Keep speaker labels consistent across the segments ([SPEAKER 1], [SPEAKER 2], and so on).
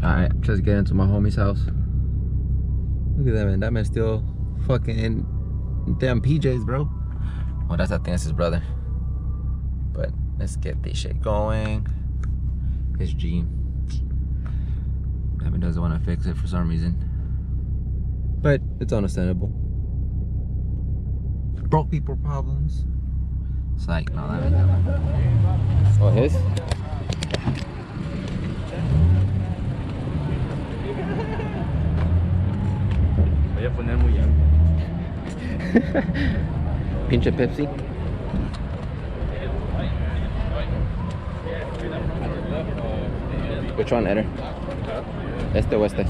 [SPEAKER 1] Alright, just get into my homie's house. Look at that man. That man's still fucking in damn PJs, bro. Oh, I think that's his brother. But let's get this shit going. His G. That man doesn't want to fix it for some reason. But it's understandable. Broke people problems. It's like, no, that ain't. Oh, his?
[SPEAKER 2] Voy a poner muy alto.
[SPEAKER 1] Pinche Pepsi. Which one, Eder? Este o este?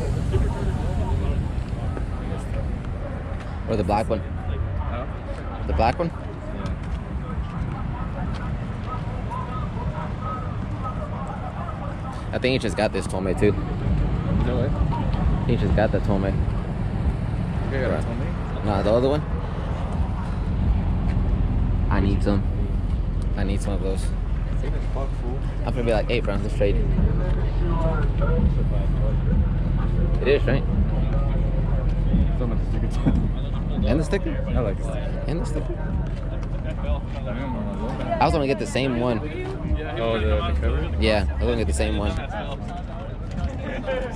[SPEAKER 1] Or the black one? The black one? I think he just got this Tome too.
[SPEAKER 2] You know what?
[SPEAKER 1] He just got that Tome.
[SPEAKER 2] You got a Tome?
[SPEAKER 1] Nah, the other one. I need some. I need some of those. I'm gonna be like, hey, bro, let's trade. It is, right? And the sticker?
[SPEAKER 2] I like it.
[SPEAKER 1] And the sticker? I was gonna get the same one.
[SPEAKER 2] Oh, the cover?
[SPEAKER 1] Yeah, I was gonna get the same one.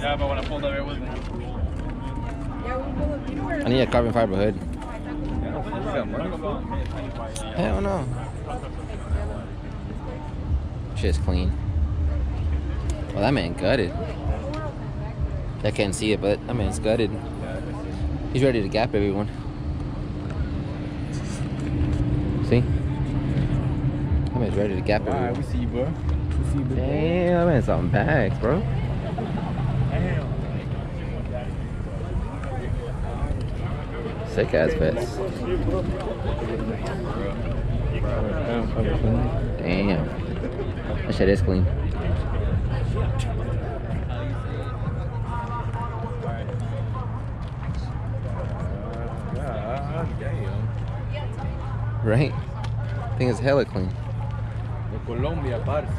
[SPEAKER 2] Yeah, but when I pulled up, it wasn't.
[SPEAKER 1] I need a carbon fiber hood.
[SPEAKER 2] You got money?
[SPEAKER 1] Hell no. Shit's clean. Well, that man gutted. I can't see it, but that man's gutted. He's ready to gap everyone. See? That man's ready to gap everyone.
[SPEAKER 2] Alright, we see you, bro. We see you, bro.
[SPEAKER 1] Damn, that man's on bags, bro. Sick ass vets. Damn. That shit is clean. Right? I think it's hella clean.
[SPEAKER 2] Colombia, parce.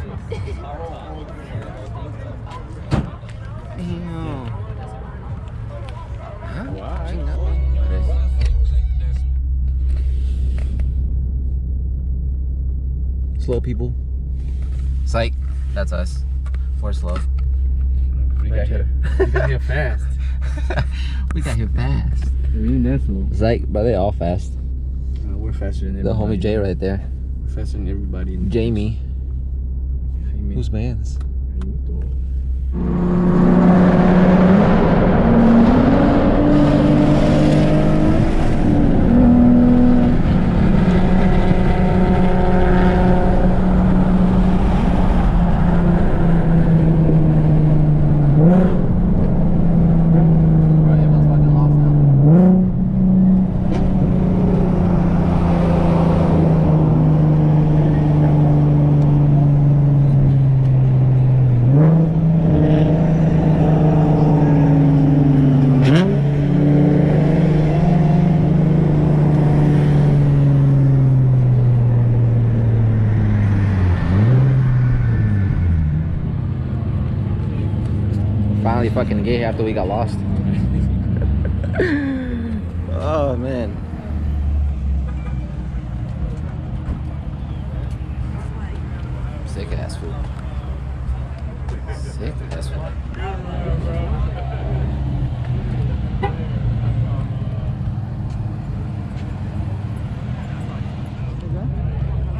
[SPEAKER 1] Damn. Huh?
[SPEAKER 2] Why?
[SPEAKER 1] Slow people. Psych. That's us. We're slow.
[SPEAKER 2] We got here. We got here fast.
[SPEAKER 1] We got here fast. Psych, but they all fast.
[SPEAKER 2] We're faster than
[SPEAKER 1] The
[SPEAKER 2] everybody.
[SPEAKER 1] homie Jay right there.
[SPEAKER 2] We're faster than everybody.
[SPEAKER 1] Jamie. Who's man's? Finally fucking get here after we got lost. Oh man. Sick ass food. Sick ass food.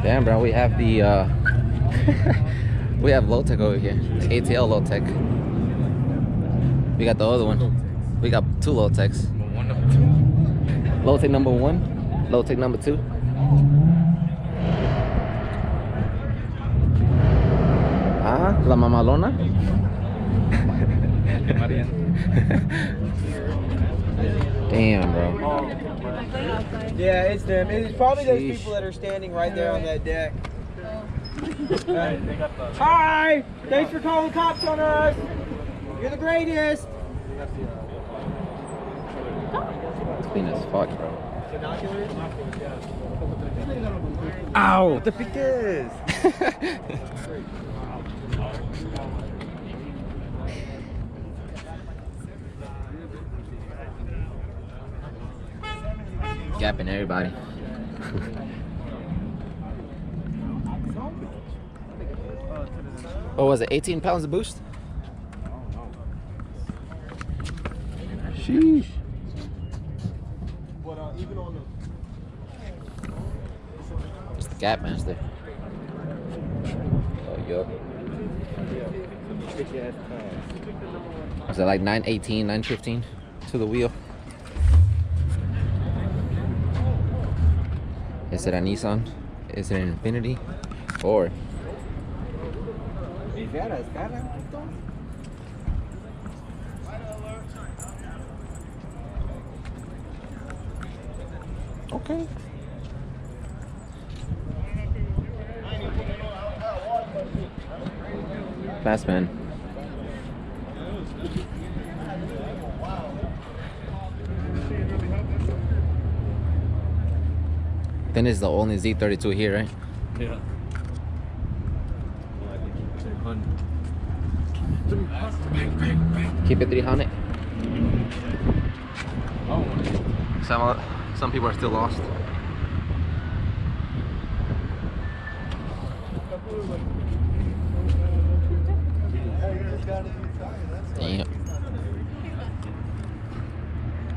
[SPEAKER 1] Damn, bro, we have the we have low tech over here. ATL low tech. We got the other one. We got two low techs. Low tech number 1, low tech number 2. Ah, la mamalona. Damn, bro.
[SPEAKER 3] Yeah, it's them. It's probably those people that are standing right there on that deck. Hi! Thanks for calling the cops on us! You're the greatest!
[SPEAKER 1] It's clean as fuck, bro.
[SPEAKER 2] Ow! The piques!
[SPEAKER 1] Gapping everybody. What was it? 18 pounds of boost?
[SPEAKER 2] Sheesh.
[SPEAKER 1] It's the Gap Master. Oh, yup. Was it like 918, 915 to the wheel? Is it a Nissan? Is it an Infiniti? Or okay. Fast man. Then it's the only Z32 here, right?
[SPEAKER 2] Yeah.
[SPEAKER 1] Keep it 300. Some people are still lost. Damn.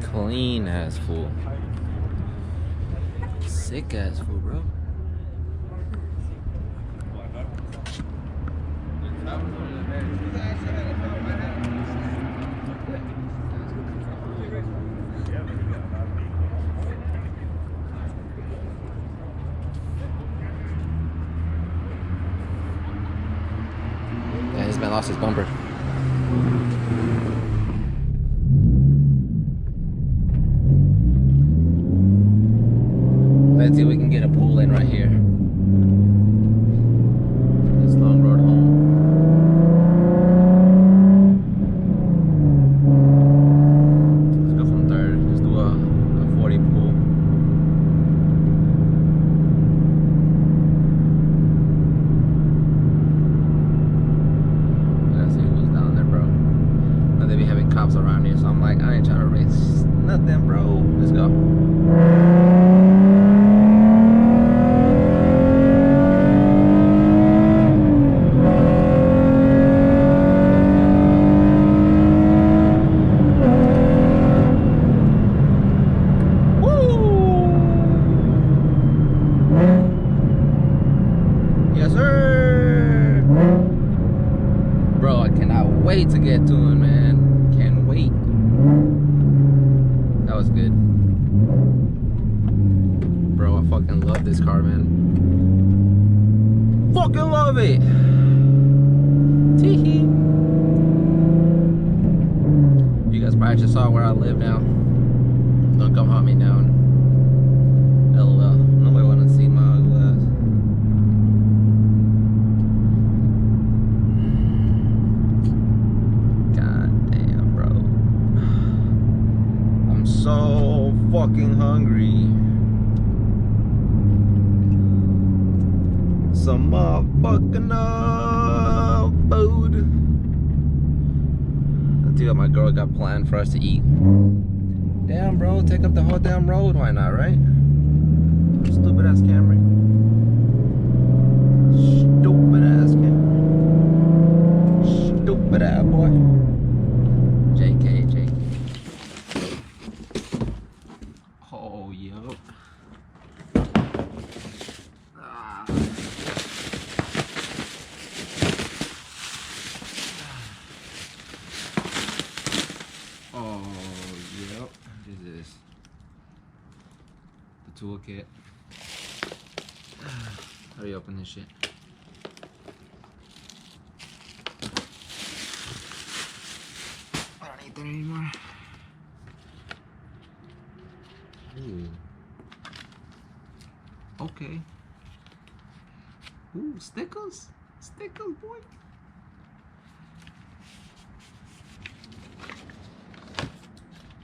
[SPEAKER 1] Clean ass fool. Sick ass fool, bro. Yeah, this man lost his bumper. Let's see if we can get a pull in right here. This long road home. Let's go from third. Let's do a 40 pull. Let's see who's down there, bro. Now they be having cops around here, so I'm like, I ain't trying to race nothing, bro. Let's go. Wait to get to him, man. Can't wait. That was good. Bro, I fucking love this car, man. Fucking love it. Tee-hee. You guys probably just saw where I live now. Don't come hunt me down. LOL. Nobody wanna see my ugly ass. So fucking hungry. Some motherfucking food. Let's see what my girl got planned for us to eat. Damn, bro, take up the whole damn road. Why not, right? Stupid ass Camry. Stupid ass Camry. Stupid ass boy. JK, JK. Oh, yup. Ah. Oh, yep. This is the toolkit. How do you open this shit? I don't need that anymore. Ooh. Okay. Ooh, stickers? Stickers, boy.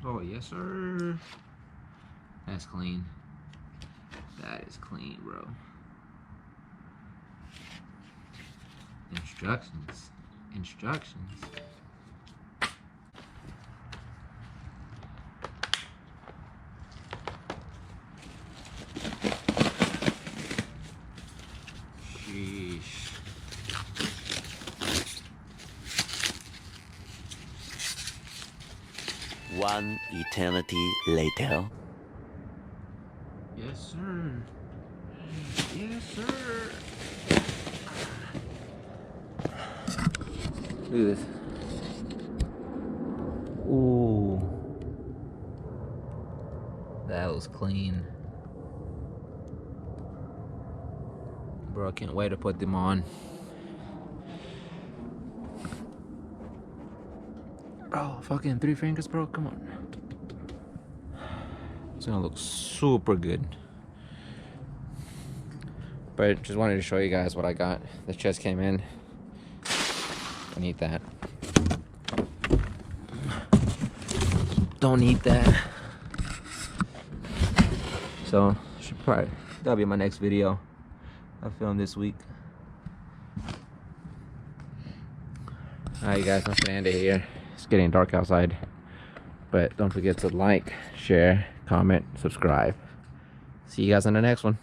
[SPEAKER 1] Oh, yes, sir. That's clean. That is clean, bro. Instructions. Instructions.
[SPEAKER 4] One eternity later.
[SPEAKER 1] Yes, sir. Yes, sir. Look at this. Ooh. That was clean. Bro, I can't wait to put them on. Bro, fucking 3 fingers, bro. Come on. It's gonna look super good. But just wanted to show you guys what I got. The chest came in. Don't need that. Don't need that. So, that'll be my next video I filmed this week. Alright, you guys, I'm gonna end it here. It's getting dark outside. But don't forget to like, share, comment, subscribe. See you guys in the next one.